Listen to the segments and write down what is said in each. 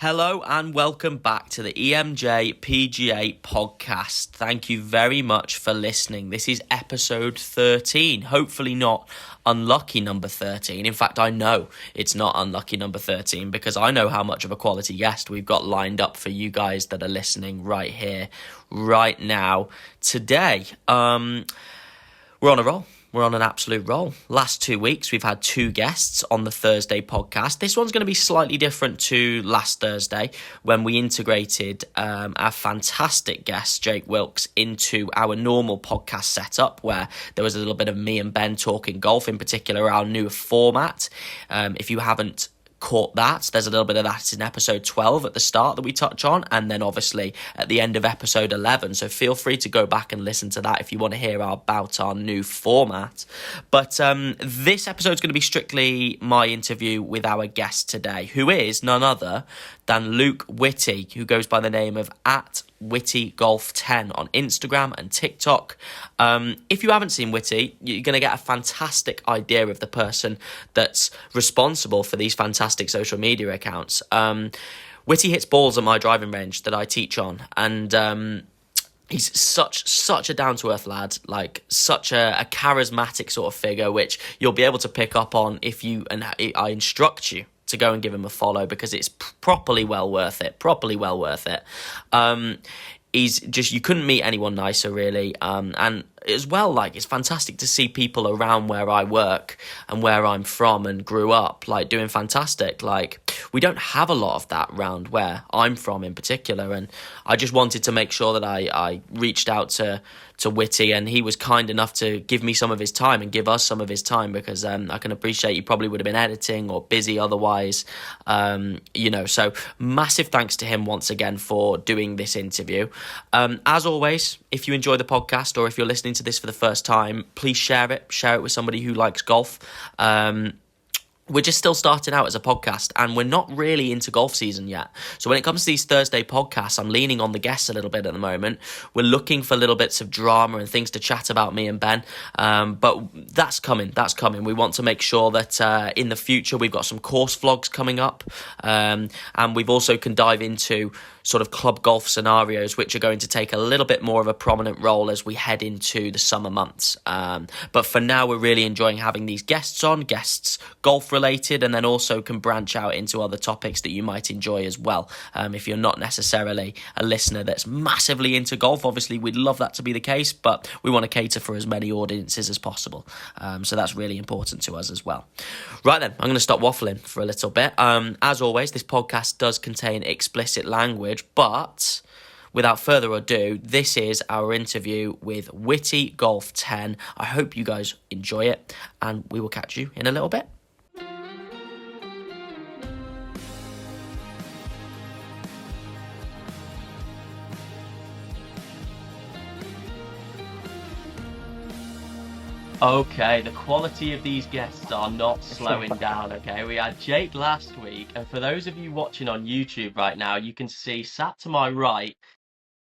Hello and welcome back to the EMJ PGA podcast. Thank you very much for listening. This is episode 13. Hopefully not unlucky number 13. In fact, I know it's not unlucky number 13 because I know how much of a quality guest we've got lined up for you guys that are listening right here, right now, today. We're on a roll. We're on an absolute roll. Last 2 weeks, we've had 2 guests on the Thursday podcast. This one's going to be slightly different to last Thursday when we integrated our fantastic guest, Jake Wilkes, into our normal podcast setup where there was a little bit of me and Ben talking golf, in particular our new format. If you haven't caught that, there's a little bit of that in episode 12 at the start that we touch on, and then obviously at the end of episode 11, so feel free to go back and listen to that if you want to hear about our new format. But this episode is going to be strictly my interview with our guest today, who is none other than Luke Whitty, who goes by the name of @WHITTYGOLF10 on Instagram and TikTok. If you haven't seen Whitty, you're going to get a fantastic idea of the person that's responsible for these fantastic social media accounts. Whitty hits balls at my driving range that I teach on, and he's such a down-to-earth lad, like such a charismatic sort of figure, which you'll be able to pick up on if you, and I instruct you to go and give him a follow because it's properly well worth it. He's just, you couldn't meet anyone nicer, really. And as well, like, it's fantastic to see people around where I work and where I'm from and grew up, like, doing fantastic. Like, we don't have a lot of that around where I'm from in particular. And I just wanted to make sure that I reached out to Whitty, and he was kind enough to give me some of his time and give us some of his time because I can appreciate you probably would have been editing or busy otherwise, so massive thanks to him once again for doing this interview. As always, if you enjoy the podcast or if you're listening to this for the first time, please share it with somebody who likes golf. We're just still starting out as a podcast, and we're not really into golf season yet. So when it comes to these Thursday podcasts, I'm leaning on the guests a little bit at the moment. We're looking for little bits of drama and things to chat about, me and Ben. But that's coming. We want to make sure that in the future we've got some course vlogs coming up. And we've also can dive into sort of club golf scenarios, which are going to take a little bit more of a prominent role as we head into the summer months. But for now, we're really enjoying having these guests golf related, and then also can branch out into other topics that you might enjoy as well. If you're not necessarily a listener that's massively into golf, obviously we'd love that to be the case, but we want to cater for as many audiences as possible. So that's really important to us as well. Right then, I'm going to stop waffling for a little bit. As always, this podcast does contain explicit language, but without further ado, this is our interview with WHITTYGOLF10. I hope you guys enjoy it, and we will catch you in a little bit. Okay, the quality of these guests are not slowing down, okay? We had Jake last week, and for those of you watching on YouTube right now, you can see sat to my right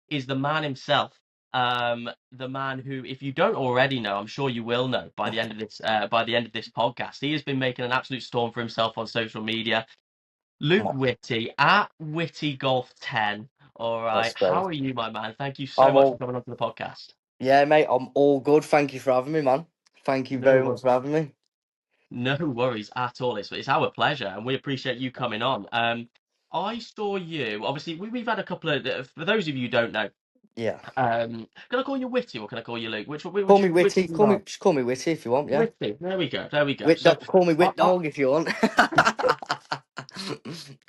is the man himself. The man who, if you don't already know, I'm sure you will know by the end of this podcast. He has been making an absolute storm for himself on social media. Luke Whitty @WHITTYGOLF10. All right, how are you, my man? Thank you so much for coming onto the podcast. Yeah, mate, I'm all good. Thank you for having me, man. Thank you very much for having me. No worries at all. It's our pleasure, and we appreciate you coming on. I saw you. Obviously, we've had a couple of. For those of you who don't know, Yeah. can I call you Whitty or can I call you Luke? Which Call me Whitty. Just call me Whitty if you want. Yeah. Whitty. There we go. Call me Whit Dog if you want.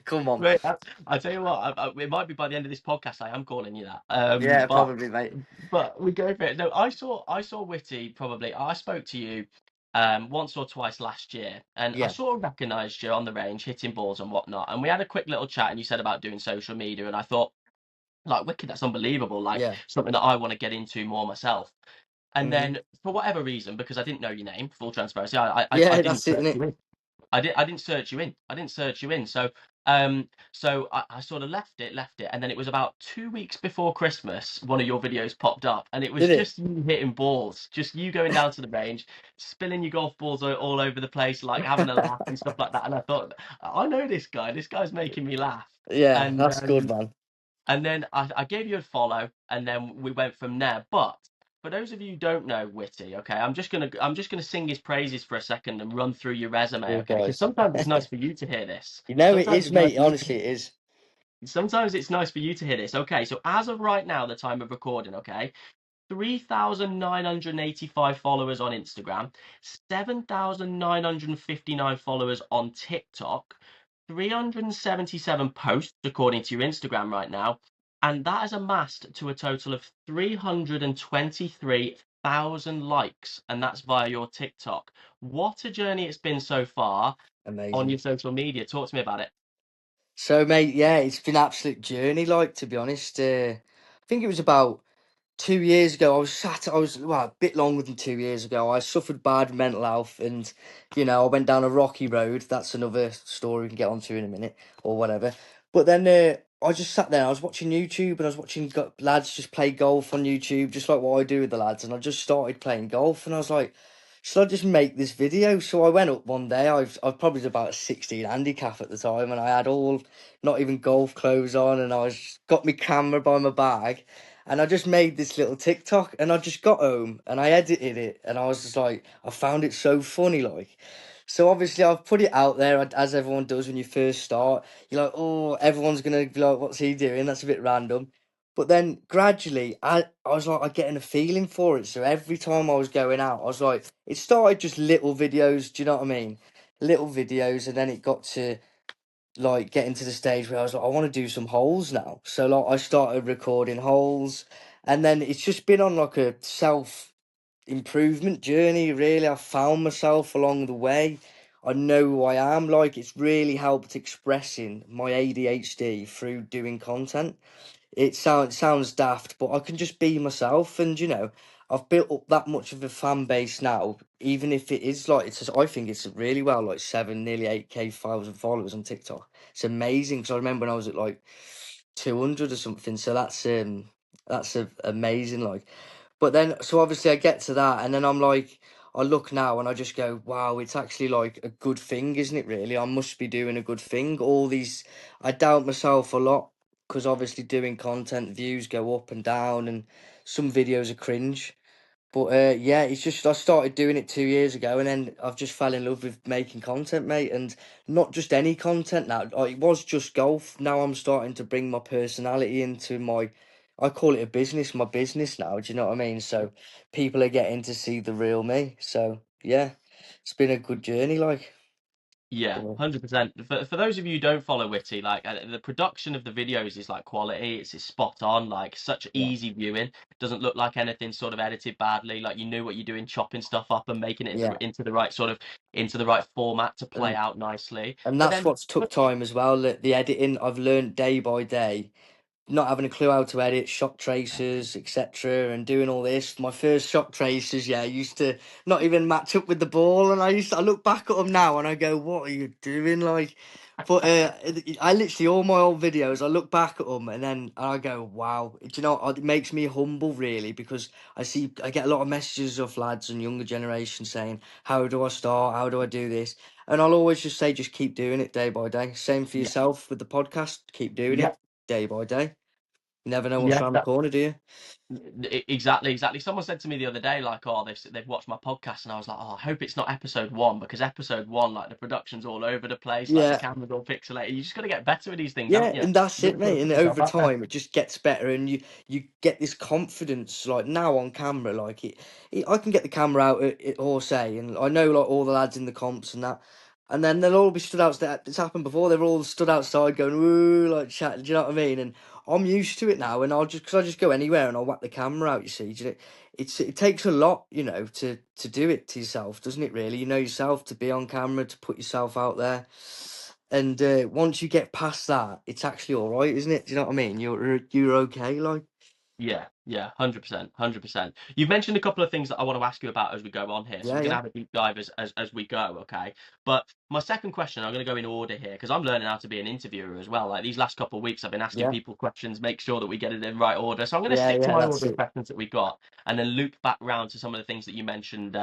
Come on. Wait, I tell you what, it might be by the end of this podcast I am calling you that. Yeah, probably, mate. But we go for it. No, I saw Whitty probably. I spoke to you once or twice last year, and I sort of recognised you on the range, hitting balls and whatnot. And we had a quick little chat, and you said about doing social media, and I thought, like, wicked, that's unbelievable. Like, something that I want to get into more myself. And then, for whatever reason, because I didn't know your name, full transparency, I didn't search you in. I didn't search you in. So So I sort of left it, and then it was about 2 weeks before Christmas, one of your videos popped up, and it was Did it? just you hitting balls, just you going down to the range, spilling your golf balls all over the place, like having a laugh and stuff like that. And I thought, I know this guy. This guy's making me laugh. Yeah, And that's good, man. then I gave you a follow, and then we went from there. But for those of you who don't know Whitty, okay, I'm just gonna sing his praises for a second and run through your resume, Cool okay? Because guys. sometimes it's nice for you to hear this. You know it Sometimes is, it's nice mate. for you. Honestly, it is. Sometimes it's nice for you to hear this. Okay, so as of right now, the time of recording, okay, 3,985 followers on Instagram, 7,959 followers on TikTok, 377 posts according to your Instagram right now, and that has amassed to a total of 323,000 likes, and that's via your TikTok. What a journey it's been so far on Amazing. your social media. Talk to me about it. So, mate, yeah, it's been an absolute journey. Like, to be honest, I think it was about 2 years ago. I was well, a bit longer than 2 years ago. I suffered bad mental health, and I went down a rocky road. That's another story we can get onto in a minute or whatever. But then I just sat there. I was watching YouTube, and I was watching lads just play golf on YouTube, just like what I do with the lads. And I just started playing golf, and I was like, should I just make this video? So I went up one day. I probably about a 16 handicap at the time, and I had all not even golf clothes on, and I was got my camera by my bag, and I just made this little TikTok, and I just got home and I edited it, and I was just like, I found it so funny, like. So obviously I've put it out there as everyone does when you first start. You're like, oh, everyone's gonna be like, what's he doing? That's a bit random. But then gradually, I was like, I getting a feeling for it. So every time I was going out, I was like, it started just little videos. Do you know what I mean? Little videos, and then it got to like getting to the stage where I was like, I want to do some holes now. So like I started recording holes, and then it's just been on like a self improvement journey. Really, I found myself along the way. I know who I am. Like it's really helped expressing my ADHD through doing content. It sounds daft, but I can just be myself, and I've built up that much of a fan base now. Even if it is like I think it's really well, like nearly 8K thousand followers on TikTok. It's amazing because I remember when I was at like 200 or something. So that's amazing. Like, but then so obviously I get to that, and then I'm like, I look now and I just go, wow, it's actually like a good thing, isn't it? Really, I must be doing a good thing. All these, I doubt myself a lot because obviously doing content views go up and down, and some videos are cringe. But yeah, it's just I started doing it 2 years ago, and then I've just fell in love with making content, mate, and not just any content now. It was just golf. Now I'm starting to bring my personality into my. I call it a business, my business now. Do you know what I mean? So people are getting to see the real me. So yeah, it's been a good journey, like. Yeah, Yeah, 100%. For those of you who don't follow Whitty, like the production of the videos is like quality. It's spot on, like such yeah, easy viewing. Doesn't look like anything sort of edited badly. Like you knew what you're doing, chopping stuff up and making it yeah. into the right sort of into the right format to play And out nicely. and But that's then, what's took time as well. The editing I've learned day by day, not having a clue how to edit shot traces, etc., and doing all this. My first shot traces, yeah, used to not even match up with the ball, and I look back at them now and I go, "What are you doing?" Like, but I literally all my old videos, I look back at them and I go, "Wow!" Do you know? It makes me humble, really, because I get a lot of messages of lads and younger generation saying, "How do I start? How do I do this?" And I'll always just say, just keep doing it day by day. Same for yeah, yourself with the podcast. Keep doing yeah, it day by day. You never know what's yeah. around the corner, do you? Exactly, exactly. Someone said to me the other day, like, "Oh, they've watched my podcast," and I was like, "Oh, I hope it's not episode one because episode one, like, the production's all over the place, like the Yeah, camera's all pixelated. You just got to get better at these things, yeah, haven't you? and that's You got it, to sort of mate. put And yourself over out there." time, it just gets better, and you get this confidence. Like now on camera, like I can get the camera out at or say, and I know like all the lads in the comps and that, and then they'll all be stood outside. It's happened before. They're all stood outside going woo, like chatting. Do you know what I mean? And I'm used to it now, and because I just go anywhere and I'll whack the camera out. You see, do you know, it takes a lot, to do it to yourself, doesn't it? Really, you know yourself to be on camera, to put yourself out there. And once you get past that, it's actually all right, isn't it? Do you know what I mean? You're okay, like. Yeah, yeah, 100%, 100%. You've mentioned a couple of things that I want to ask you about as we go on here, so Yeah, we're gonna yeah. have a deep dive as we go, okay? But my second question, I'm going to go in order here because I'm learning how to be an interviewer as well. Like these last couple of weeks, I've been asking Yeah, people questions, make sure that we get it in right order. So I'm going to yeah, stick to yeah. my That's order of it. questions that we got, and then loop back round to some of the things that you mentioned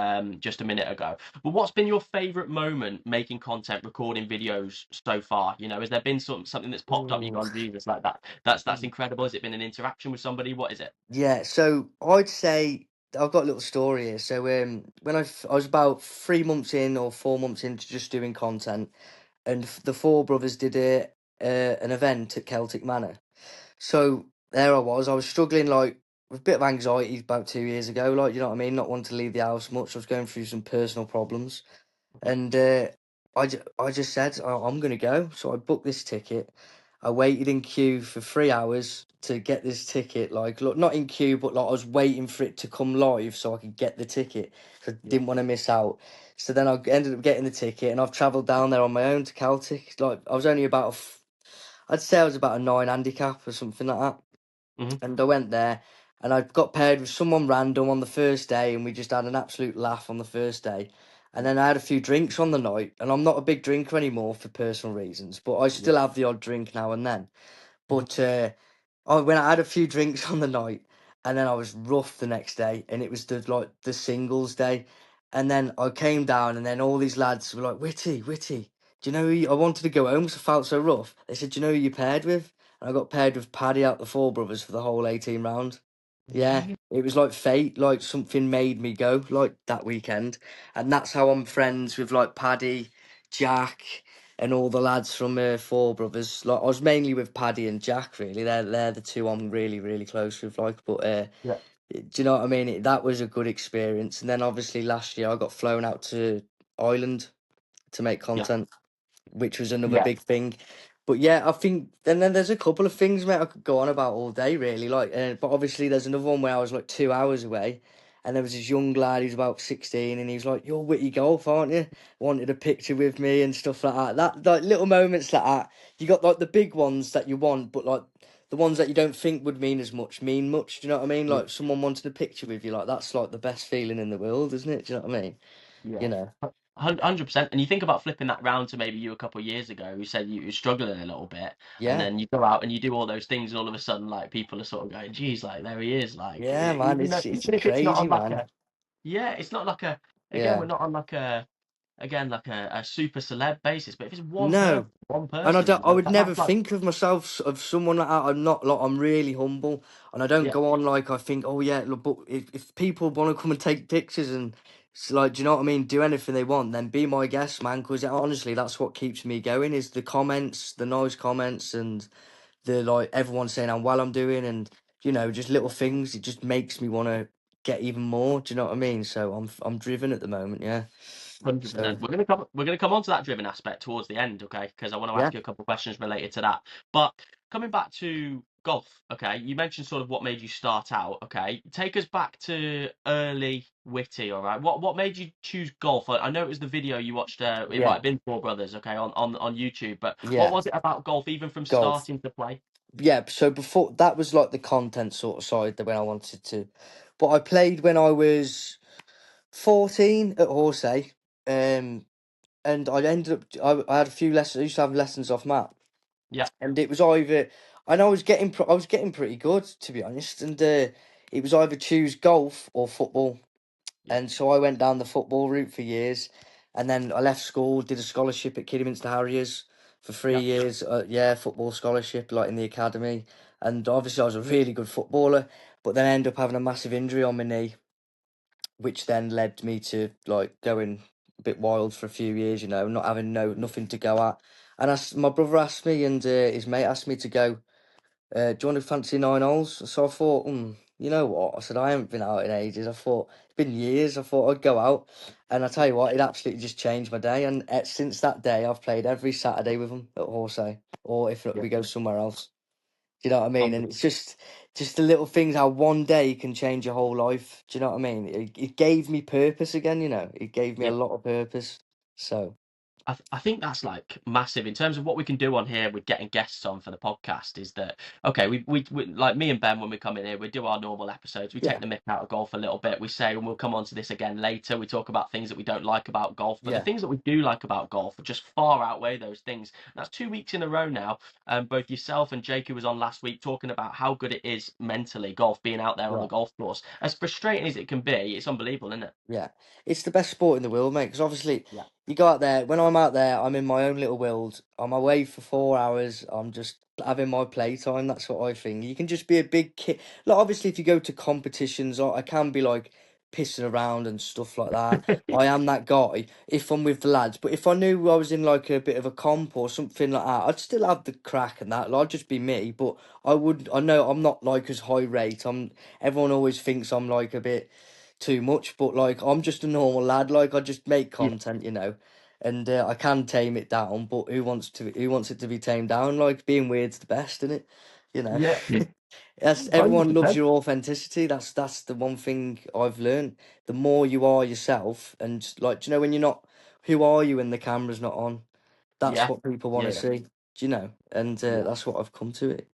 just a minute ago. But what's been your favourite moment making content, recording videos so far? You know, has there been something that's popped up and you've Ooh. gone, Jesus, like that? That's incredible. Has it been an interaction with somebody? What is it? Yeah, so I'd say I've got a little story here. So when I was about 3 months in or 4 months into just doing content, and the four brothers did an event at Celtic Manor. So there I was struggling like with a bit of anxiety about 2 years ago, like you know what I mean, not wanting to leave the house much. I was going through some personal problems, and I just said I'm gonna go. So I booked this ticket. I waited in queue for 3 hours to get this ticket. Like, look, not in queue, but like I was waiting for it to come live so I could get the ticket. 'Cause I Yeah. didn't want to miss out. So then I ended up getting the ticket, and I've travelled down there on my own to Celtic. Like, I was only about I'd say I was about a 9 handicap or something like that. Hmm. And I went there, and I got paired with someone random on the first day, and we just had an absolute laugh on the first day. And Yeah. then I had a few drinks on the night, and I'm not a big drinker anymore for personal reasons, but I Yeah. still have the odd drink now and then. Hmm. But when I had a few drinks on the night, and then I was rough the next day, and it was the singles day, and then I came down, and then all these lads were like, "Whitty, Whitty, do you know who I wanted to go home because I felt so rough." They said, "Do you know who you paired with?" And I got paired with Paddy out the Four Brothers for the whole 18 round. Yeah, Really? it was like fate, like something made me go like that weekend, and that's how I'm friends with like Paddy, Jack, and all the lads from Four Brothers. Like I was mainly with Paddy and Jack. Really, they're the two I'm really close with. Like, but Yeah. do you know what I mean? That was a good experience. And then obviously last year I got flown out to Ireland to make Yeah. content, which was another Yeah. big thing. But yeah, I think, and then there's a couple of things, mate, I could go on about all day, really. Like, but obviously there's another one where I was like 2 hours away, and there was this young lad who's about 16, and he was like, "You're Whitty Golf, aren't you?" Wanted a picture with me and stuff like that. That like little moments like that. You got like the big ones that you want, but like the ones that you don't think would mean much. Do you know what I mean? Yeah. Like someone wanted a picture with you, like that's like the best feeling in the world, isn't it? Do you know what I mean? You Yeah. know? 100%. And you think about flipping that round to maybe you a couple of years ago who said you were struggling a little bit, and Yeah, then you go out and you do all those things, and all of a sudden, like people are sort of going, "Geez, like there he is." Like, yeah, man. you know, It's even if it's not crazy, on like man. a, yeah, it's not like a, again, we're Yeah. not on like a, again, like a super celeb basis, but if it's No. one And person, you I know, would never that's like, think of myself of someone like that. I'm not like I'm really humble, and I don't yeah, go on like I think. Oh yeah, look, but if people want to come and take pictures and it's like, do you know what I mean? Do anything they want, then be my guest, man. Because honestly, that's what keeps me going. Is the comments, the nice comments, and the like everyone saying how well I'm doing, and just little things. It just makes me want to get even more. Do you know what I mean? So I'm driven at the moment. Yeah. So 100%. We're gonna come on to that driven aspect towards the end, okay? Because I want to yeah, ask you a couple of questions related to that. But coming back to golf, okay? You mentioned sort of what made you start out, okay? Take us back to early Whitty, all right? What made you choose golf? I know it was the video you watched. It might yeah, have been Four Brothers, okay, on YouTube. But what yeah. was it about golf, even from Golf. starting to play? Yeah, so before that was like the content sort of side that when I wanted to. But I played when I was 14 at Horsey. And I ended up I had a few lessons. I used to have lessons off Matt. Yeah, And it was either and I was getting pretty good, to be honest, and it was either choose golf or football. yeah, And so I went down the football route for years, and then I left school, did a scholarship at Kidderminster Harriers for three yeah. years. Yeah, football scholarship, like in the academy. And obviously, I was a really good footballer, but then I ended up having a massive injury on my knee, which then led me to like going a bit wild for a few years. Not having nothing to go at. And my brother asked me, and his mate asked me to go. Do you want to fancy 9 holes? So I thought, you know what? I said, I haven't been out in ages. I thought, it's been years. I thought I'd go out. And I tell you what, it absolutely just changed my day. And since that day, I've played every Saturday with them at Horsey. Or if not, Yeah. we go somewhere else. Do you know what I mean? And it's just the little things how one day can change your whole life. Do you know what I mean? It gave me purpose again, It gave me a Yeah. lot of purpose. So, I think that's like massive in terms of what we can do on here with getting guests on for the podcast. Is that okay? We like me and Ben when we come in here, we do our normal episodes. We take Yeah, the mick out of golf a little bit. We say, and we'll come on to this again later. We talk about things that we don't like about golf, but the yeah, things that we do like about golf just far outweigh those things. And that's 2 weeks in a row now. Both yourself and Jake, who was on last week, talking about how good it is mentally golf being out there on the right. golf course. As frustrating as it can be, it's unbelievable, isn't it? Yeah, it's the best sport in the world, mate. Because obviously, Yeah. you go out there. When I'm out there, I'm in my own little world. I'm away for 4 hours. I'm just having my playtime. That's what I think. You can just be a big kid. Like obviously, if you go to competitions, I can be like pissing around and stuff like that. I am that guy if I'm with the lads. But if I knew I was in like a bit of a comp or something like that, I'd still have the crack and that. Like, I'd just be me. But I would. I know I'm not like as high rate. I'm. Everyone always thinks I'm like a bit too much, but like I'm just a normal lad. Like I just make Yeah. content, and I can tame it down. But who wants it to be tamed down? Like being weird's the best, isn't it? You know, Yeah. that's everyone loves 100%. your authenticity. That's the one thing I've learned. The more you are yourself, and like, do you know when you're not, who are you when the camera's not on? That's Yeah. what people want to Yeah. see. Do you know? And Yeah. that's what I've come to it.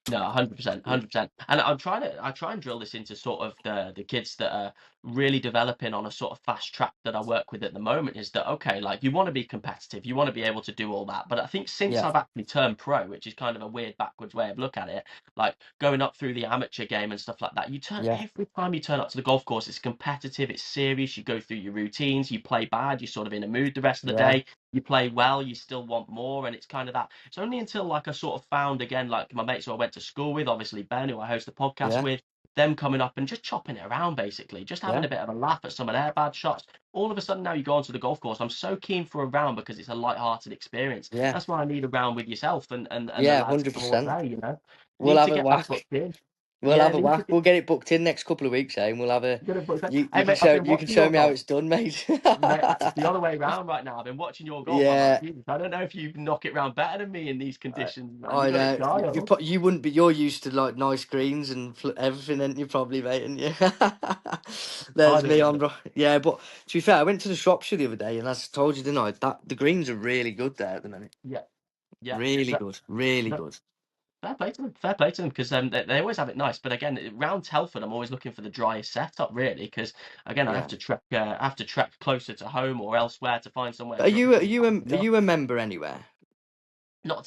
No, 100%, Yeah, 100%. And I try and drill this into sort of the kids that are really developing on a sort of fast track that I work with at the moment is that okay, like you want to be competitive, you want to be able to do all that. But I think since yeah, I've actually turned pro, which is kind of a weird backwards way of look at it, like going up through the amateur game and stuff like that, you turn yeah, every time you turn up to the golf course, it's competitive, it's serious, you go through your routines, you play bad, you're sort of in a mood the rest of the yeah, day, you play well, you still want more, and it's kind of that. It's only until like I sort of found again, like my mates who I went to school with, obviously Ben, who I host the podcast yeah, with, them coming up and just chopping it around basically, just having yeah, a bit of a laugh at some of their bad shots. All of a sudden now you go onto the golf course. I'm so keen for a round because it's a light-hearted experience. yeah, That's why I need a round with yourself and the yeah. lads Hundred for percent. there, you know. We'll Need to have a get that whack. booked in. We'll Yeah, have a need to whack. get, We'll get it booked in next couple of weeks, eh? And we'll have a. get it booked in. You Hey can mate, I've show been you can watching show your me how golf. it's done, mate. Mate, it's the other way around right now. I've been watching your golf. I'm like, Yeah, Jesus, I don't know if you knock it round better than me in these I, conditions, man. You I got it know. dialed. You wouldn't be. You're used to like nice greens and everything, ain't you? Probably, mate. And you. I There's me don't on. know. Yeah, but to be fair, I went to the Shropshire the other day, and as I told you, didn't I? That the greens are really good there at the minute. Yeah, yeah. Really That, good. Really that, good. fair play to them. Fair play to them because they always have it nice. But again, round Telford, I'm always looking for the driest setup, really, because again, Yeah. I have to trek closer to home or elsewhere to find somewhere Are enough. you a member anywhere? Not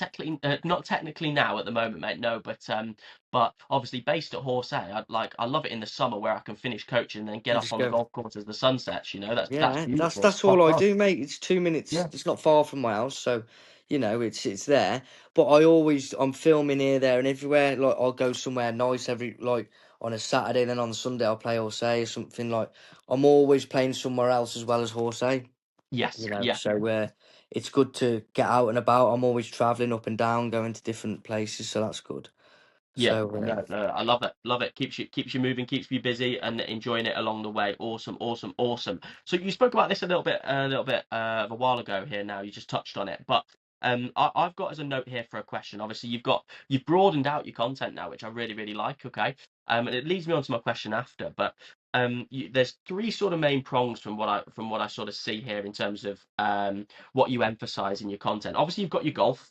technically now at the moment, mate. No, but obviously based at Horsey, I love it in the summer where I can finish coaching and then get And up just on the go. golf course as the sun sets. You know, that's Yeah, beautiful. It's that's spot all I on. do, mate. It's 2 minutes. Yeah. It's not far from my house, so it's there. But I'm filming here, there, and everywhere. Like I'll go somewhere nice every like on a Saturday, then on Sunday I'll play Horsey or something like. I'm always playing somewhere else as well as Horsey. Yes. Yeah. So it's good to get out and about. I'm always traveling up and down, going to different places, so that's good. Yeah, So no, no, I love it, love it. Keeps you moving, keeps you busy, and enjoying it along the way. Awesome, awesome, awesome. So you spoke about this a little bit of a while ago here. Now you just touched on it, but I've got as a note here for a question. Obviously, you've broadened out your content now, which I really really like. Okay, and it leads me on to my question after, but there's three sort of main prongs from what I sort of see here in terms of what you emphasize in your content. Obviously, you've got your golf.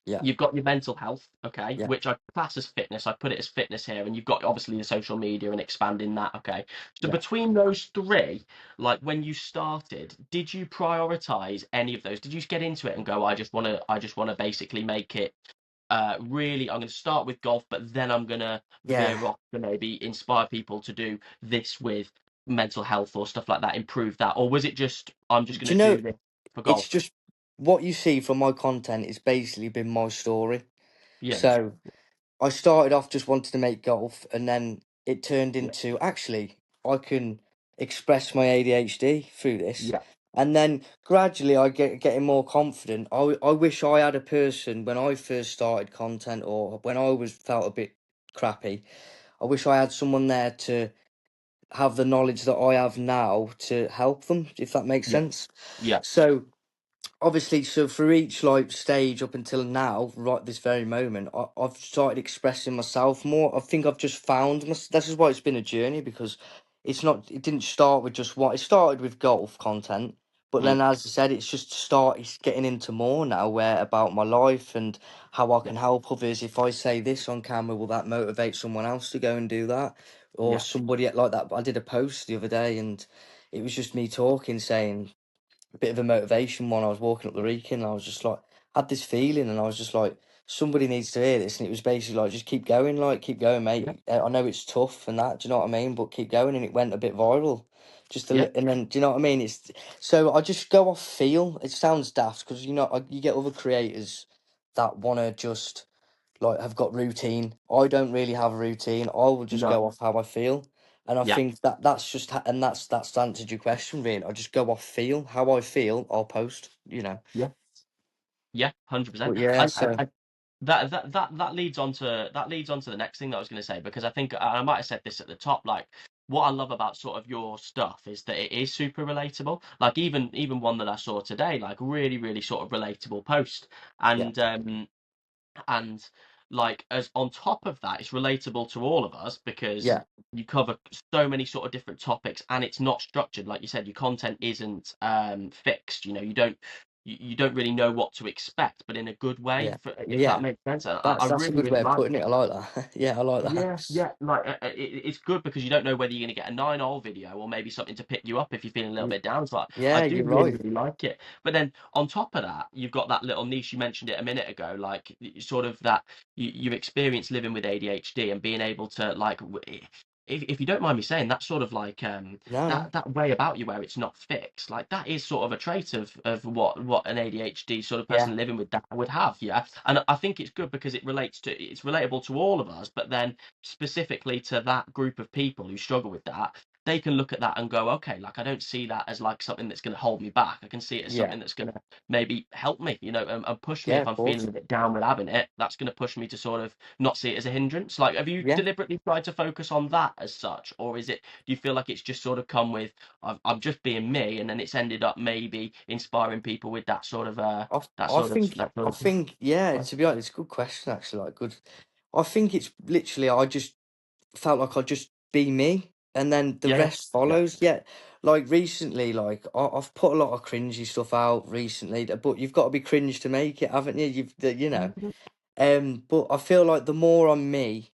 yeah, You've got your mental health, okay, yeah, which I class as fitness. I put it as fitness here, and you've got obviously the social media and expanding that, okay. So yeah. between those three, like when you started, did you prioritize any of those? Did you get into it and go, I just wanna basically make it really, I'm gonna start with golf, but then I'm gonna Yeah. veer off to maybe inspire people to do this with mental health or stuff like that, improve that, or was it just I'm just Do gonna you know? do this for It's golf? just what you see from my content is basically been my story. Yeah, So I started off just wanting to make golf, and then it turned yeah, into actually I can express my ADHD through this, yeah, and then gradually I getting more confident. I wish I had a person when I first started content, or when I was felt a bit crappy. I wish I had someone there to have the knowledge that I have now to help them, if that makes yeah, sense. yeah. So obviously, so for each like stage up until now, right this very moment, I've started expressing myself more. I think I've just found this is why it's been a journey, because it didn't start with just what it started with golf content, But Mm. then, as I said, it's getting into more now where about my life and how I Yeah. can help others. If I say this on camera, will that motivate someone else to go and do that? Or Yeah. somebody like that. I did a post the other day and it was just me talking, saying a bit of a motivation one. I was walking up the Wrekin and I was just like, had this feeling and I was just like, somebody needs to hear this. And it was basically like, just keep going, Yeah. mate. I know it's tough and that, do you know what I mean? But keep going. And it went a bit viral. Yeah. And then, do you know what I mean? So I just go off feel. It sounds daft because, you get other creators that want to just like have got routine. I don't really have a routine. I will just No. go off how I feel. And I Yeah. think that's just and that's answered your question really. I just go off feel. How I feel, I'll post. Yeah. Yeah. 100%. But yeah, so That leads on to the next thing that I was going to say, because I think I might have said this at the top, like what I love about sort of your stuff is that it is super relatable. Like even one that I saw today, like really really sort of relatable post, yeah, and like as on top of that, it's relatable to all of us because yeah, you cover so many sort of different topics and it's not structured. Like you said, your content isn't fixed. You don't really know what to expect, but in a good way, yeah, if that yeah. makes sense. I That's a really good really way of like putting it. it. I like that. Yeah, I like that. Yeah, yeah, like it's good because you don't know whether you're going to get a 9-hole video or maybe something to pick you up if you're feeling a little bit down. So I Yeah, do you're really, right. really like it. But then on top of that, you've got that little niche. You mentioned it a minute ago, like sort of that you experience living with ADHD and being able to like, if you don't mind me saying, that sort of like No, no. that way about you where it's not fixed, like that is sort of a trait of what an ADHD sort of Yeah, person living with that would have, yeah. And I think it's good because it's relatable to all of us, but then specifically to that group of people who struggle with that, they can look at that and go, okay, like I don't see that as like something that's going to hold me back. I can see it as yeah, something that's going to maybe help me, and push me yeah. if Of I'm feeling course. a bit down with having it. That's going to push me to sort of not see it as a hindrance. Like, have you Yeah. deliberately tried to focus on that as such, or is it? Do you feel like it's just sort of come with I'm just being me, and then it's ended up maybe inspiring people with that sort of I think, yeah. well, To be honest, it's a good question actually. Like, good. I think it's literally. I just felt like I'd just be me, and then the yeah, rest yeah, follows. Yeah, like recently, like I've put a lot of cringy stuff out recently, but you've got to be cringe to make it, haven't you? yeah, But I feel like the more I'm me,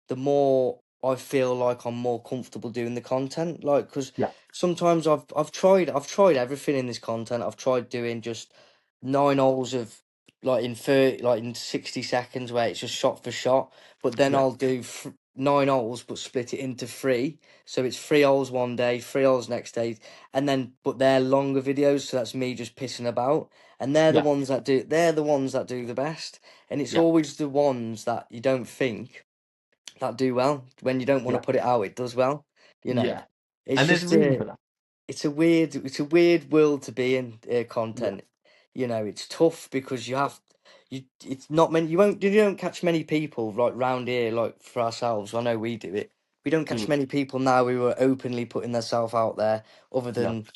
the more I feel like I'm more comfortable doing the content. Like, because yeah, sometimes I've tried everything in this content. I've tried doing just 9 holes of like in 30, like in 60 seconds where it's just shot for shot. But then yeah, I'll do 9 holes, but split it into three. So it's 3 holes one day, 3 holes next day, and then but they're longer videos. So that's me just pissing about, and yeah, they're the ones that do the best. And it's yeah, always the ones that you don't think that do well. When you don't want to yeah, put it out, it does well. You know, yeah. it's And there's a just reason for that. it's a weird world to be in. Yeah, Content, it's tough because it's not many. You don't catch many people like round here, like for ourselves. I know we do it. We don't catch mm, many people now who are openly putting themselves out there, other no, than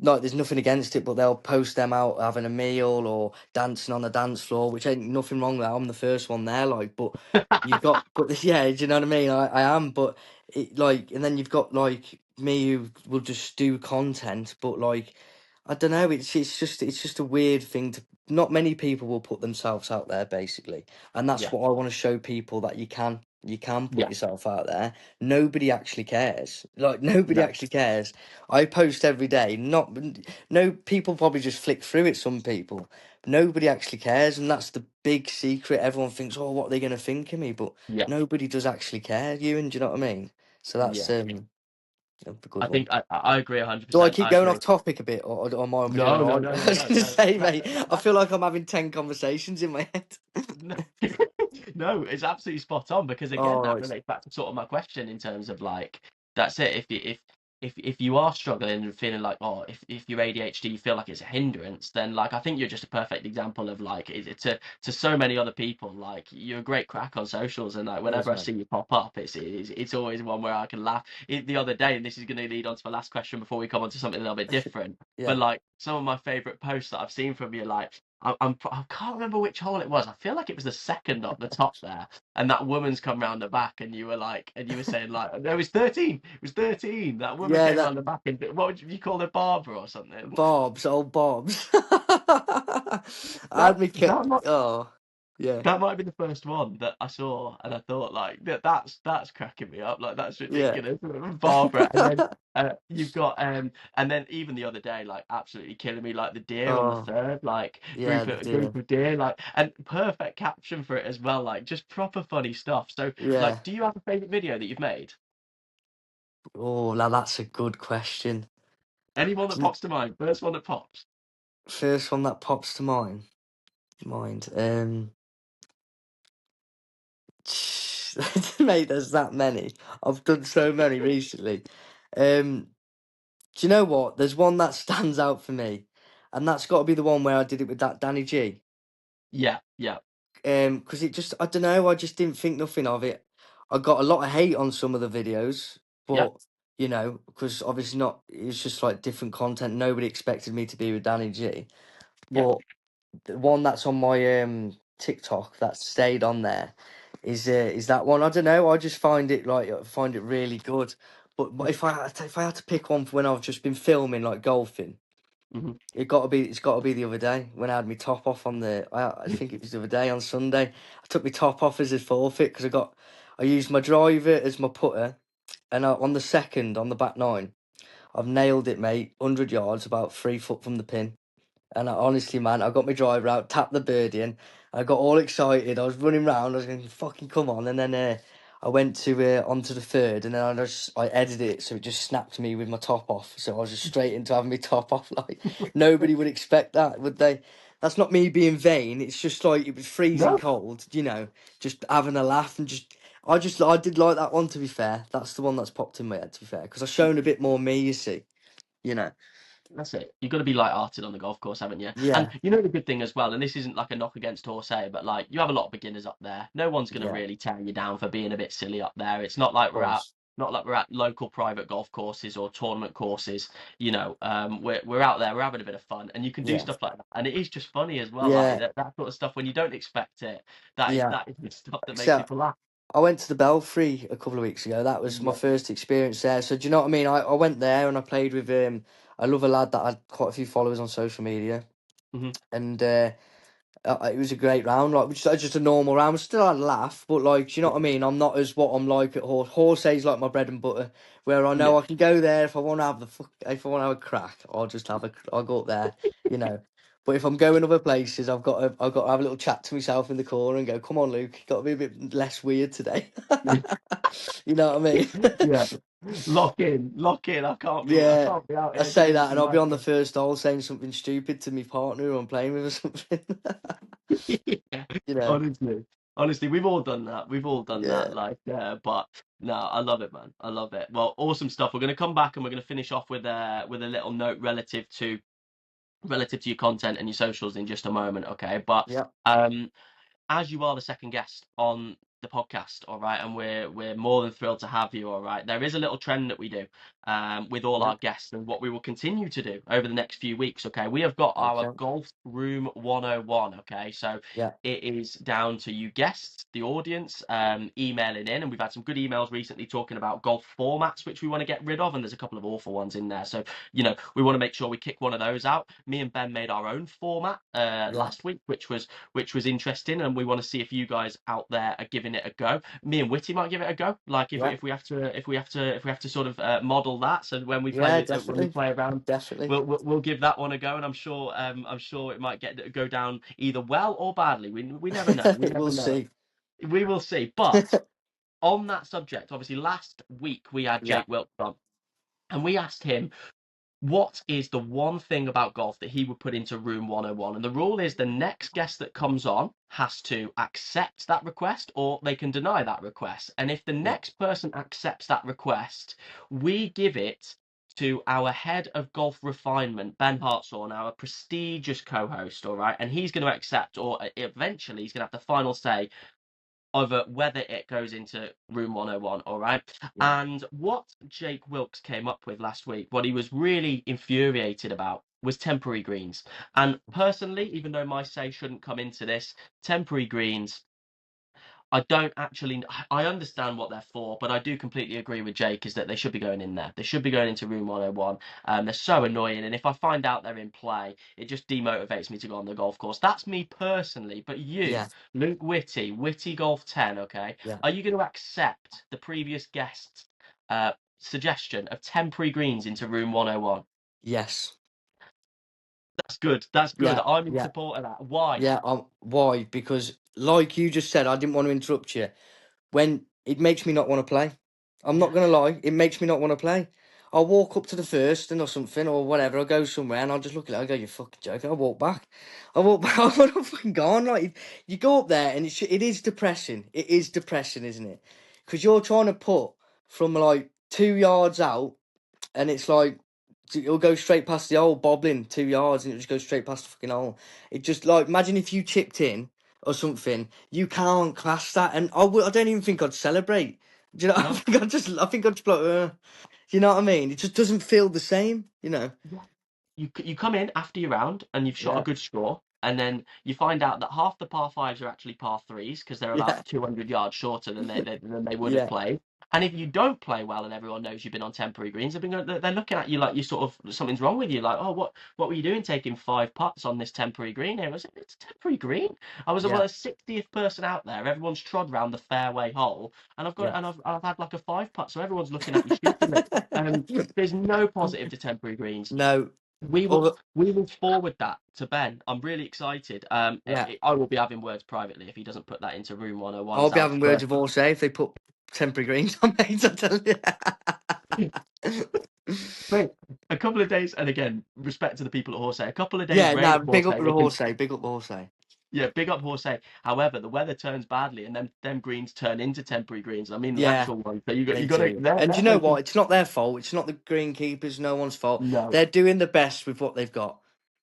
like there's nothing against it, but they'll post them out having a meal or dancing on the dance floor, which ain't nothing wrong with that. I'm the first one there, like, but yeah, do you know what I mean? I am, but and then you've got like me who will just do content, but like, I don't know, it's just a weird thing to. Not many people will put themselves out there, basically, and that's yeah, what I want to show people that you can put yeah, yourself out there. Nobody actually cares. Like nobody no, actually cares. I post every day. Not no people probably just flick through it. Some people, nobody actually cares, and that's the big secret. Everyone thinks, "Oh, what are they going to think of me?" But yeah, nobody does actually care. You and do you know what I mean? So that's yeah. a good I one. think I agree Do I 100%. keep I going off agree. topic a bit, or am I doing No, no, all no, right? I no, was no, going to no. say, mate, I feel like I'm having 10 conversations in my head. No, no, it's absolutely spot on because again, All that right. relates back to sort of my question in terms of like that's it. If you are struggling and feeling like if you're ADHD, you feel like it's a hindrance, then like I think you're just a perfect example of like to so many other people. Like you're a great crack on socials, and like Cheers, whenever I mate. see you pop up, it's always one where I can laugh. The other day, and this is going to lead on to my last question before we come on to something a little bit different. But Yeah. like some of my favorite posts that I've seen from you, like I can't remember which hole it was. I feel like it was the second up the top there, and that woman's come round the back, and you were like, and you were saying like, no, it was 13. It was 13. That woman Yeah, came that round the back, and what would you call her, Barbara or something? Bob's, old Bob's. I had That me that might oh, yeah, that might be the first one that I saw, and I thought like that's cracking me up. Like that's yeah. ridiculous, Barbara. And then you've got and then even the other day, like absolutely killing me, like the deer on the Oh, third, like yeah, the group deer. of deer, like and perfect caption for it as well, like just proper funny stuff. So Yeah. like, do you have a favorite video that you've made? Oh, now that's a good question. Anyone that Do you- pops to mind? First one that pops. First one that pops to mind. Mate, there's that many. I've done so many recently. Um, do you know what? There's one that stands out for me, and that's got to be the one where I did it with that Danny G. Yeah, yeah, Because it just, I don't know, I just didn't think nothing of it. I got a lot of hate on some of the videos, yeah, but because obviously not, it's just like different content. Nobody expected me to be with Danny G, yeah. but the one that's on my TikTok that stayed on there is that one. I don't know. I just find it really good. But if I had to pick one for when I've just been filming like golfing, Mm-hmm. it's got to be the other day when I had my top off on I think it was the other day on Sunday. I took my top off as a forfeit because I used my driver as my putter, and on the second on the back nine, I've nailed it, mate. 100 yards, about 3 foot from the pin. And honestly, man, I got my driver out, tapped the birdie in. I got all excited. I was running round. I was going, "Fucking come on!" And then I went to onto the third, and then I edited it so it just snapped me with my top off. So I was just straight into having my top off. Like nobody would expect that, would they? That's not me being vain. It's just like it was freezing No, cold. Just having a laugh and just. I did like that one. To be fair, that's the one that's popped in my head. To be fair, because I've shown a bit more me. You see, you know. that's it. You've got to be light-hearted on the golf course, haven't you? And Yeah, you know the good thing as well, and this isn't like a knock against Horsey, but like you have a lot of beginners up there. No one's going to yeah, of really tear you down for being a bit silly up there. It's not like course. not like we're at local private golf courses or tournament courses. We're out there, we're having a bit of fun, and you can do Yeah. stuff like that. And it is just funny as well, like Yeah, that sort of stuff when you don't expect it. yeah. That is the stuff that makes So people laugh. I went to the Belfry a couple of weeks ago. That was my Yeah. first experience there. So do you know what I mean? I went there and I played with I love a lad that had quite a few followers on social media, Hmm. and it was a great round. Like just a normal round. Still had a laugh, but like, do you know what I mean? I'm not as what I'm like at horse. Horse is like my bread and butter. Where I know Yeah. I can go there if I want to have if I want to have a crack, I'll go up there. You know. But if I'm going other places, I've got to have a little chat to myself in the corner and go, "Come on, Luke, got to be a bit less weird today." You know what I mean? Yeah. Lock in. I Yeah, can't be out I here say doing that, and anything I'll be like on the this. first hole saying something stupid to my partner who I'm playing with or something. Yeah, You know? honestly, honestly, we've all done that. We've all done that. Yeah. Like, but no, I love it, man. I love it. Well, awesome stuff. We're gonna come back and we're gonna finish off with a little note relative to your content and your socials in just a moment, okay? But Yeah. um, as you are the second guest on the podcast, all right, and we're more than thrilled to have you, all right. There is a little trend that we do with all Yeah. our guests and what we will continue to do over the next few weeks, okay. We have got our Okay. golf room 101, okay. So Yeah. it is down to you guests, the audience, emailing in, and we've had some good emails recently talking about golf formats which we want to get rid of, and there's a couple of awful ones in there. So we want to make sure we kick one of those out. Me and Ben made our own format Yeah. last week, which was interesting, and we want to see if you guys out there are giving it a go. Me and Whitty might give it a go. Like Yeah. if we have to sort of model that, so Yeah. when we Definitely. play around, Definitely. we'll give that one a go, and I'm sure it might go down either well or badly. We never know. We We'll never know. see. We will see. But on that subject, obviously last week we had Yeah. Jake Wilkes on, and we asked him what is the one thing about golf that he would put into room 101? And the rule is the next guest that comes on has to accept that request or they can deny that request. And if the Yeah. next person accepts that request, we give it to our head of golf refinement, Ben Hartshorn, our prestigious co-host, all right? And he's going to accept, or eventually he's going to have the final say over whether it goes into room 101, all right? Yeah. And what Jake Wilkes came up with last week, what he was really infuriated about, was temporary greens. And personally, even though my say shouldn't come into this, temporary greens, I don't actually. I understand what they're for, but I do completely agree with Jake is that they should be going in there. They should be going into room 101. They're so annoying, and if I find out they're in play, it just demotivates me to go on the golf course. That's me personally. But you, Yeah, Luke Whitty, Whitty Golf 10, okay? yeah, Are you going to accept the previous guest's suggestion of temporary greens into room 101? yes, That's good. That's good. yeah, I'm in yeah, support of that. Why? yeah. Why? Because, like you just said, I didn't want to interrupt you. When it makes me not want to play. I'm not Yeah. gonna lie, it makes me not want to play. I'll walk up to the first and or something or whatever. I'll go somewhere and I'll just look at it. I go, you fucking joke. I'll walk back. I walk back. I'm fucking gone. Like you go up there and it is depressing. It is depressing, isn't it? Because you're trying to put from like 2 yards out and it's like it'll go straight past the hole, bobbling 2 yards, and it'll just go straight past the fucking hole. It just like imagine if you chipped in or something. You can't class that, and I don't even think I'd celebrate. Do you know? No. I think I'd just be like, do you know what I mean? It just doesn't feel the same, you know. You come in after your round and you've shot a Yeah, good score, and then you find out that half the par fives are actually par threes because they're yeah, about 200 yards shorter than they would have yeah, played. And if you don't play well and everyone knows you've been on temporary greens, they're looking at you like you sort of something's wrong with you. Like, oh, what were you doing taking 5 putts on this temporary green here? I was it's a temporary green. I was yeah, about the 60th person out there. Everyone's trod round the fairway hole, and yeah. I've had like a 5 putt, so everyone's looking at you stupidly. There's no positive to temporary greens. No, We will or we will forward that to Ben. I'm really excited. yeah. I will be having words privately if he doesn't put that into room 101. I'll So be that was having words with all say if they put temporary greens on me. I tell first. you. Wait, a couple of days, and again, respect to the people at Horsey. A couple of days Yeah, rain no, at big up Horsey. the They can, horse, big up the horse. yeah, big up Horsey. However, the weather turns badly, and them greens turn into temporary greens. I mean the Yeah, actual ones. So they you got to do. And you they're know what? hoping. It's not their fault. It's not the greenkeepers. No one's fault. No, They're doing the best with what they've got.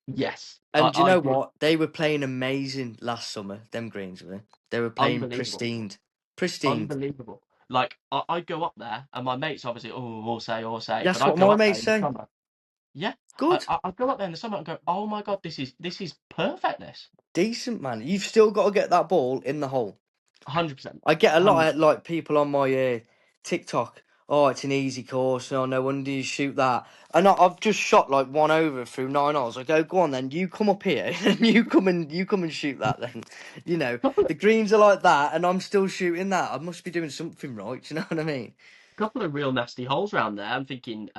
yes, And you I know agree. what? They were playing amazing last summer. Them greens were. They were playing Unbelievable. pristine, pristine. Unbelievable. Like I'd go up there, and my mates obviously, oh, all say, but That's I'd what go my up there mates in the say. summer. Yeah, Good, I'd go up there in the summer and go, oh my god, this is perfect. This decent man. You've still got to get that ball in the hole. 100%, I get a lot of 100%. like people on my TikTok. Oh, it's an easy course. Oh, no wonder you shoot that. And I've just shot like one over through 9 holes. I go, go on then. You come up here and you come and shoot that then. You know Couple the greens are like that, and I'm still shooting that. I must be doing something right. Do you know what I mean? couple of real nasty holes around there. I'm thinking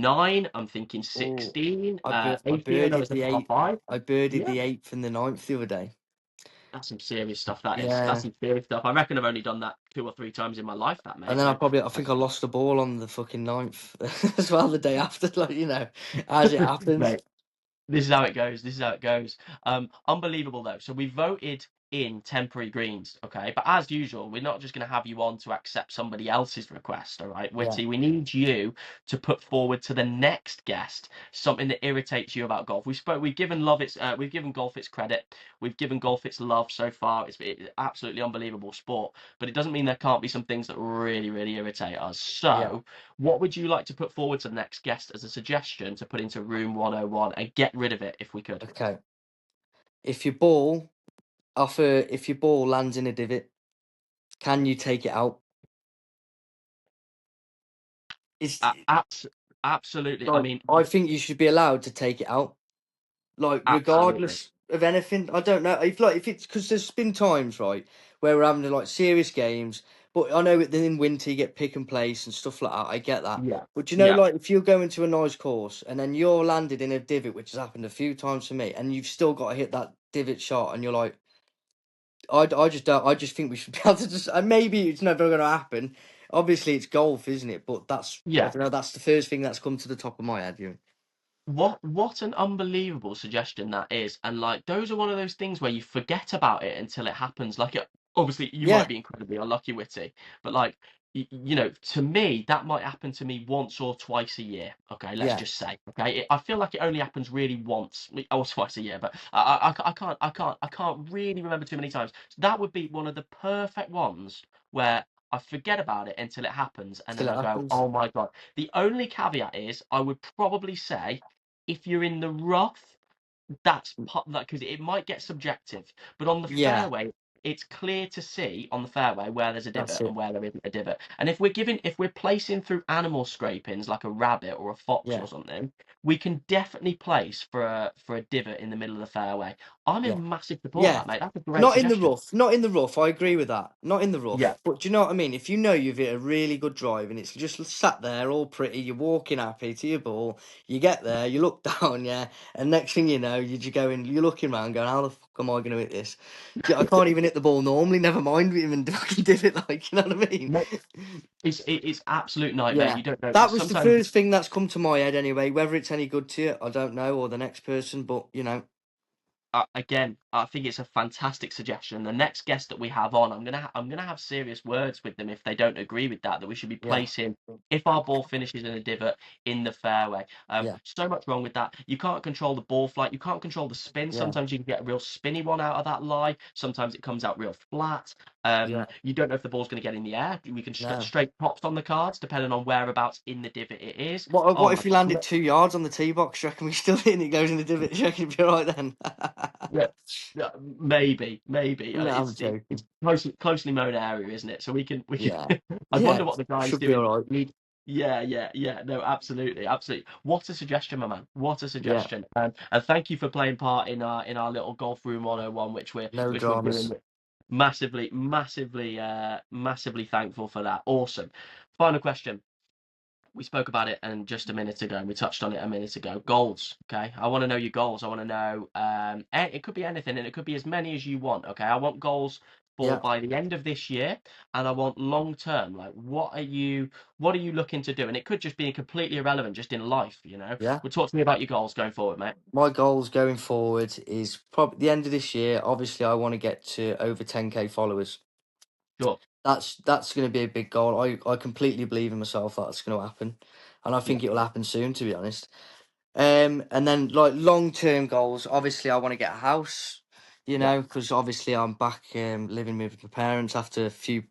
9. I'm thinking Oh, 16, I 18. I know birdied it's a the par eight. five. I birdied Yeah, the eighth and the ninth the other day. that's some serious stuff. That is. That's Yeah, some serious stuff. I reckon I've only done that 2 or 3 times in my life. That and mate. then So I think I lost the ball on the fucking ninth as well the day after. Like as it happens. mate. This is how it goes. This is how it goes. Unbelievable though. So we voted in temporary greens, okay? But as usual, we're not just going to have you on to accept somebody else's request, all right, Yeah, Whitty? We need you to put forward to the next guest something that irritates you about golf. We've given we've given golf its credit. We've given golf its love so far. It's absolutely unbelievable sport, but it doesn't mean there can't be some things that really, really irritate us. yeah. So what would you like to put forward to the next guest as a suggestion to put into room 101 and get rid of it if we could? Okay. If your ball if your ball lands in a divot, can you take it out? It's A- abs- Absolutely. I like mean, I think you should be allowed to take it out, like absolutely. regardless of anything. I don't know if it's because there's been times right where we're having like serious games, but I know that in winter you get pick and place and stuff like that. I get that, Yeah. but Yeah. like if you're going to a nice course and then you're landed in a divot, which has happened a few times for me, and you've still got to hit that divot shot, and you're like. I just don't. I just think we should be able to just. And maybe it's never going to happen. Obviously, it's golf, isn't it? But that's. I Yeah. don't know. That's the first thing that's come to the top of my head. You. What an unbelievable suggestion that is. And like those are one of those things where you forget about it until it happens. Obviously you might Yeah. be incredibly unlucky, Witty, but like to me that might happen to me once or twice a year. Okay, let's Yeah. just say. Okay, I feel like it only happens really once or twice a year, but I can't really remember too many times. So that would be one of the perfect ones where I forget about it until it happens, and then Till it I go, happens. oh my god. The only caveat is I would probably say If you're in the rough, that's because it might get subjective, but on the Yeah, fairway, it's clear to see on the fairway where there's a that's divot and it. where there isn't a divot. And if we're placing through animal scrapings like a rabbit or a fox or Yeah, something, we can definitely place for a divot in the middle of the fairway. I'm yeah. in massive support of Yeah, that, mate. That's a great not in the suggestion. rough. Not in the rough. I agree with that. Not in the Yeah. rough. But do you know what I mean? If you know you've hit a really good drive and it's just sat there all pretty, you're walking happy to your ball, you get there, you look down, yeah, and next thing you know, you're just going, you're looking around going, how the fuck am I going to hit this? I can't even hit the ball normally, never mind even fucking did it like, you know what I mean? Mate, it's absolute nightmare. Yeah. You don't know. That was the Sometimes first thing that's come to my head anyway. Whether it's any good to you, I don't know, or the next person, but you know, again, I think it's a fantastic suggestion. The next guest that we have on, I'm gonna have serious words with them if they don't agree with that. That we should be yeah, placing if our ball finishes in a divot in the fairway. yeah, So much wrong with that. You can't control the ball flight. You can't control the spin. yeah, Sometimes you can get a real spinny one out of that lie. Sometimes it comes out real flat. yeah. You don't know if the ball's going to get in the air. We can get No. straight props on the cards depending on whereabouts in the divot it is. Oh What my if you landed God. 2 yards on the tee box? Do you reckon we still hit and it goes in the divot? Do you reckon it'd be alright then? Yeah, yeah, maybe. No, I'm It's joking. closely known area, isn't it? So we can. Yeah. I Yeah, wonder what the guys should be doing. alright. Yeah. No, absolutely. What a suggestion, my man. What a Yeah, suggestion. And thank you for playing part in our little golf room 101, no which we're dramas. doing. Massively thankful for that. Awesome. Final question. We spoke about it and just a minute ago, and we touched on it a minute ago. Goals, okay? I want to know your goals. I want to know. It could be anything, and it could be as many as you want. Okay, I want goals for Yeah, by the end of this year, and I want long term. Like, what are you looking to do? And it could just be completely irrelevant, just in life, you know. yeah. Well, talk to me about your goals going forward, mate. My goals going forward is probably the end of this year. Obviously, I want to get to over 10k followers. Sure. That's going to be a big goal. I completely believe in myself that that's going to happen, and I Yeah. think it will happen soon. To be honest. And then like long term goals. Obviously, I want to get a house. You Yeah. know, because obviously I'm back living with my parents after a few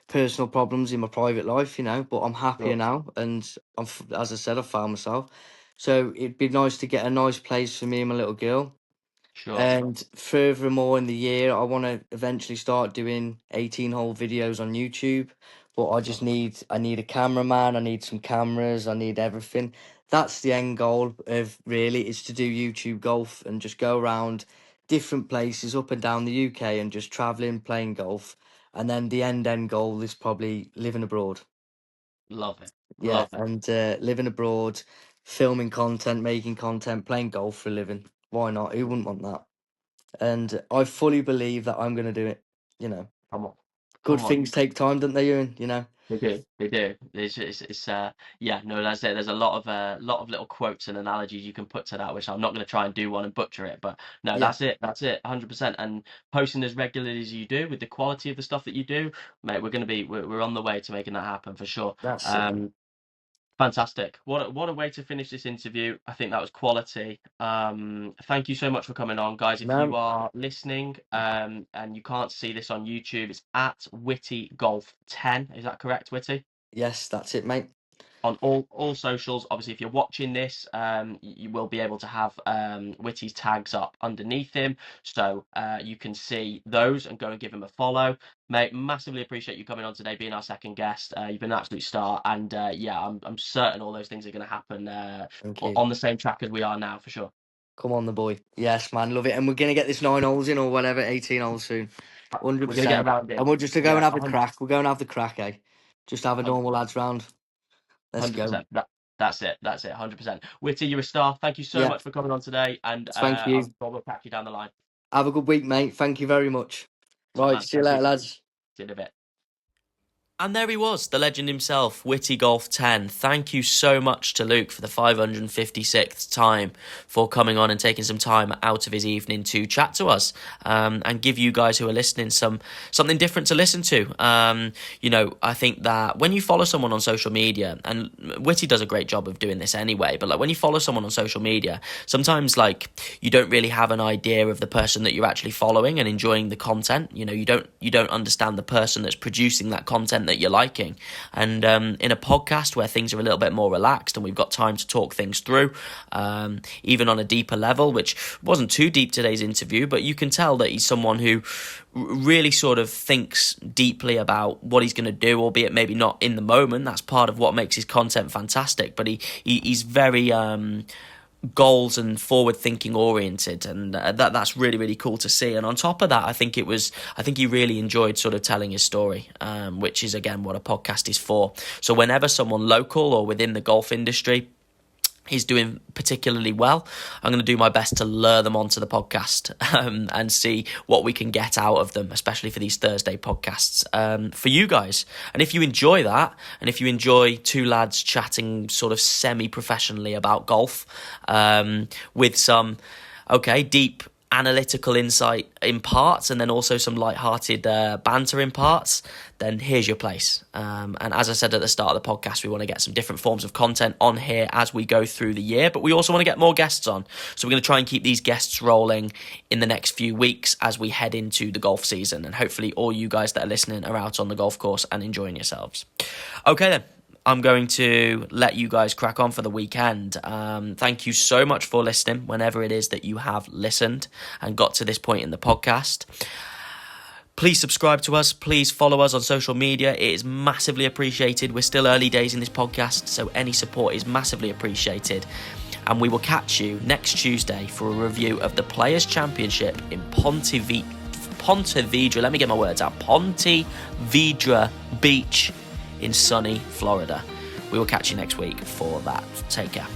personal problems in my private life. You know, but I'm happier Sure. now, and as I said, I found myself. So it'd be nice to get a nice place for me and my little girl. Sure. And furthermore, in the year, I want to eventually start doing 18-hole videos on YouTube. But Love it. I need a cameraman, I need some cameras, I need everything. That's the end goal of really is to do YouTube golf and just go around different places up and down the UK and just traveling, playing golf. And then the end goal is probably living abroad. Love it. Yeah, Love it. and living abroad, filming content, making content, playing golf for a living. Why not? Who wouldn't want that? And I fully believe that I'm going to do it. You know, Come on. good Come on. things take time, don't they, Euan? You know, They do, they do. Yeah, no, that's it. There's a lot of little quotes and analogies you can put to that, which I'm not going to try and do one and butcher it, but no, yeah, that's it, 100%. And posting as regularly as you do, with the quality of the stuff that you do, mate, we're on the way to making that happen for sure. that's it, mate. Um, Fantastic. What a way to finish this interview. I think that was quality. Thank you so much for coming on, guys. If you No, are listening, and you can't see this on YouTube, it's at WHITTYGolf10. Is that correct, Whitty? yes, that's it, mate. On all socials. Obviously, if you're watching this, you will be able to have Whitty's tags up underneath him, so you can see those and go and give him a follow. Mate, massively appreciate you coming on today, being our second guest. You've been an absolute star, and yeah, I'm certain all those things are going to happen Thank you. on the same track as we are now, for sure. Come on, the boy. Yes, man, love it. And we're gonna get this 9 holes in or whatever, 18 holes soon, hundred We're going to get percent. around And it. we'll just go and Yeah, have the crack. We'll go and have the crack, eh? Just have a normal 100%. lads round. Let's go. 100%. That's it. 100%. Whitty, you're a star. Thank you so Yeah, much for coming on today, and thank I'm you. sure we'll catch you down the line. Have a good week, mate. Thank you very much. Top Right, man. see you Thank later, you. lads. See you in a bit. And there he was, the legend himself, Whitty Golf 10. Thank you so much to Luke for the 556th time for coming on and taking some time out of his evening to chat to us, and give you guys who are listening something different to listen to. I think that when you follow someone on social media, and Whitty does a great job of doing this anyway, but like when you follow someone on social media, sometimes like you don't really have an idea of the person that you're actually following and enjoying the content. You know, you don't understand the person that's producing that content that you're liking. And in a podcast where things are a little bit more relaxed and we've got time to talk things through, even on a deeper level, which wasn't too deep today's interview, but you can tell that he's someone who really sort of thinks deeply about what he's going to do, albeit maybe not in the moment. That's part of what makes his content fantastic, but he's very goals and forward thinking oriented, and that's really, really cool to see. And on top of that, I think he really enjoyed sort of telling his story, which is again what a podcast is for. So whenever someone local or within the golf industry is doing particularly well, I'm going to do my best to lure them onto the podcast and see what we can get out of them, especially for these Thursday podcasts for you guys. And if you enjoy that, and if you enjoy two lads chatting sort of semi-professionally about golf with some, deep analytical insight in parts and then also some light-hearted banter in parts, then here's your place. And as I said at the start of the podcast, we want to get some different forms of content on here as we go through the year, but we also want to get more guests on. So we're going to try and keep these guests rolling in the next few weeks as we head into the golf season, and hopefully all you guys that are listening are out on the golf course and enjoying yourselves. Okay then. I'm going to let you guys crack on for the weekend. Thank you so much for listening whenever it is that you have listened and got to this point in the podcast. Please subscribe to us. Please follow us on social media. It is massively appreciated. We're still early days in this podcast, so any support is massively appreciated. And we will catch you next Tuesday for a review of the Players' Championship in Ponte Vedra. Let me get my words out. Ponte Vedra Beach in sunny Florida. We will catch you next week for that. Take care.